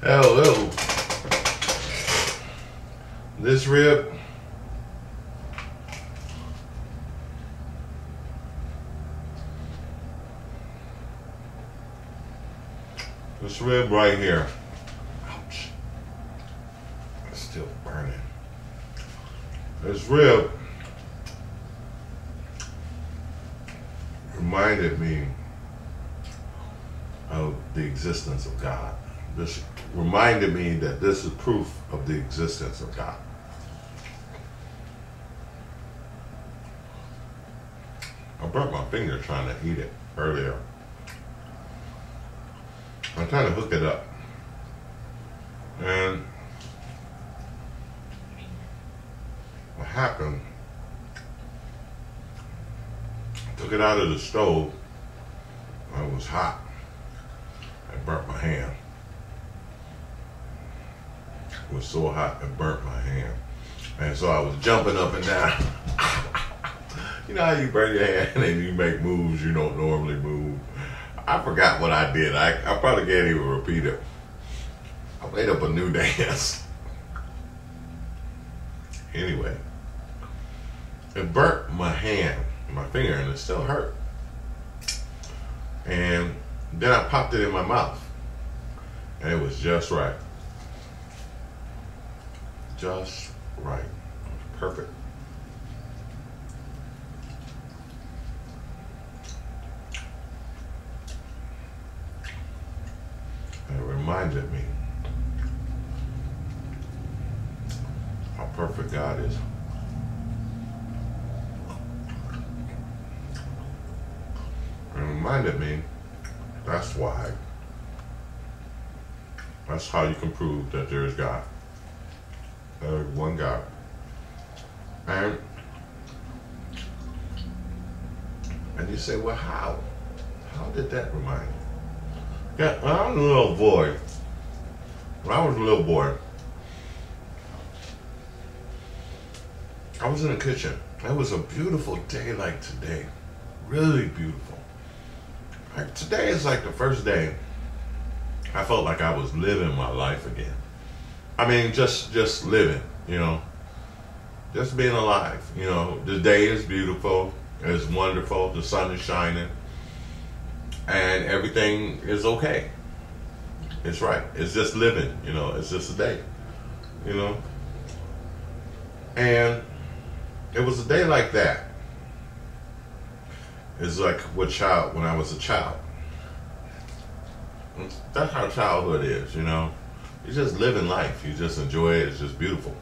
Hello. This rib. This rib right here. Ouch. It's still burning. This rib reminded me of the existence of God. This reminded me that this is proof of the existence of God. I burnt my finger trying to eat it earlier. I'm trying to hook it up. And what happened, I took it out of the stove. It was hot. It burnt my hand. It was so hot it burnt my hand. And so I was jumping up and down. You know how you burn your hand and you make moves you don't normally move? I forgot what I did. I probably can't even repeat it. I made up a new dance. Anyway, it burnt my hand, my finger, and it still hurt. And then I popped it in my mouth. And it was just right. Just right. Perfect. And it reminded me how perfect God is. It reminded me that's why. That's how you can prove that there is God. There is one God. And you say, well, how? How did that remind you? Yeah, when I was a little boy, I was in the kitchen. It was a beautiful day like today. Really beautiful. Like today is like the first day I felt like I was living my life again. I mean, just living, you know. Just being alive, you know. The day is beautiful. It's wonderful. The sun is shining. And everything is okay. It's right. It's just living, you know. It's just a day, you know. And it was a day like that. It's like when I was a child. That's how childhood is, you know. You just living life. You just enjoy it. It's just beautiful.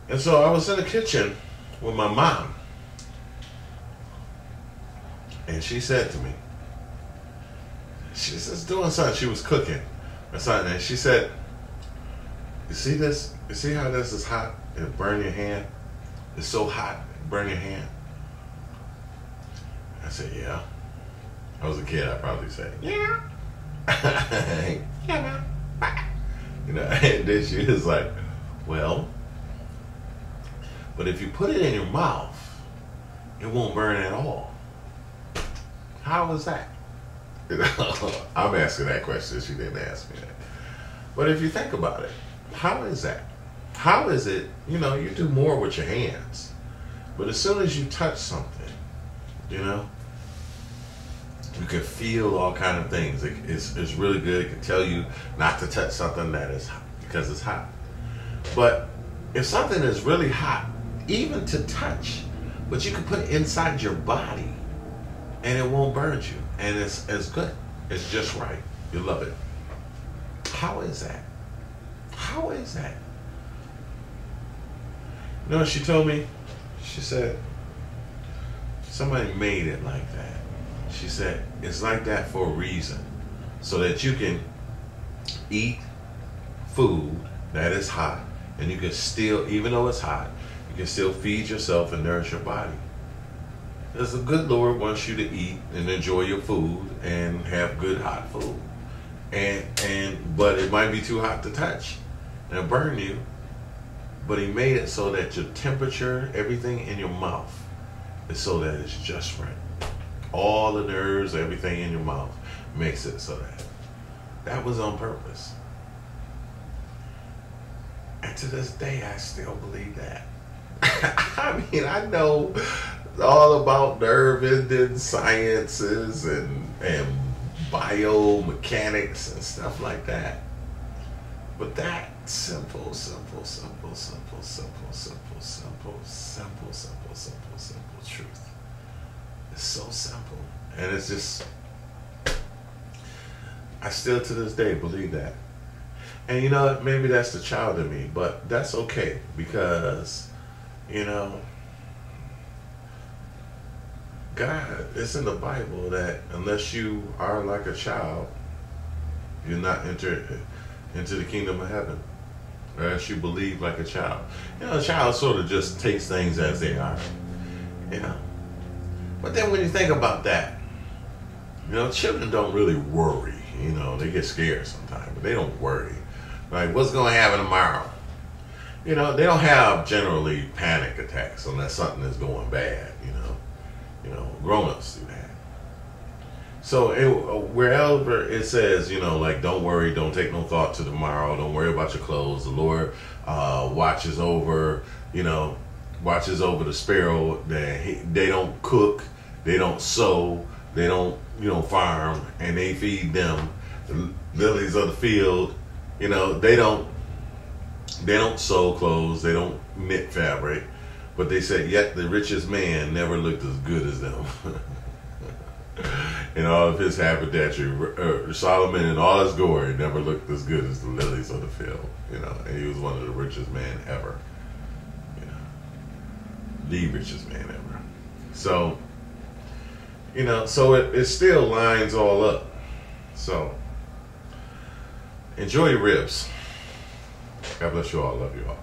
And so I was in the kitchen with my mom. And she said to me, she was doing something. She was cooking or something. And she said, you see this? You see how this is hot? It'll burn your hand. It's so hot, it'll burn your hand. I said, yeah. I was a kid, I'd probably say, yeah. Yeah. You know, and then she was like, well, but if you put it in your mouth, it won't burn at all. How is that? You know, I'm asking that question. She didn't ask me that. But if you think about it, how is that? How is it, you know, you do more with your hands, but as soon as you touch something, you know, you can feel all kind of things. It's really good. It can tell you not to touch something that is hot because it's hot. But if something is really hot, even to touch, but you can put it inside your body and it won't burn you. And it's good. It's just right. You love it. How is that? How is that? You know what she told me? She said, somebody made it like that. She said, it's like that for a reason. So that you can eat food that is hot and you can still, even though it's hot, you can still feed yourself and nourish your body. Because the good Lord wants you to eat and enjoy your food and have good hot food. But it might be too hot to touch and it'll burn you. But he made it so that your temperature, everything in your mouth, is so that it's just right. All the nerves, everything in your mouth makes it so that. That was on purpose. And to this day, I still believe that. I mean, I know all about nerve ending sciences and biomechanics and stuff like that. But that simple truth is so simple. And it's just, I still to this day believe that. And you know, maybe that's the child in me, but that's okay because, you know, God, it's in the Bible that unless you are like a child, you're not enter into the kingdom of heaven. Or else you believe like a child. You know, a child sort of just takes things as they are. You know. But then when you think about that, you know, children don't really worry. You know, they get scared sometimes, but they don't worry. Like, what's going to happen tomorrow? You know, they don't have generally panic attacks unless something is going bad, you know. You know, grown-ups do that. So wherever it says, you know, like, don't worry, don't take no thought to tomorrow, don't worry about your clothes. The Lord watches over, you know, watches over the sparrow. They don't cook, they don't sow, they don't, you know, farm, and they feed them. The lilies of the field, you know, they don't sew clothes, they don't knit fabric, but they said, yet the richest man never looked as good as them. In all of his haberdashery, Solomon in all his glory never looked as good as the lilies of the field, you know, and he was one of the richest men ever, you know, the richest man ever. So, you know, so it still lines all up. So, enjoy your ribs. God bless you all. Love you all.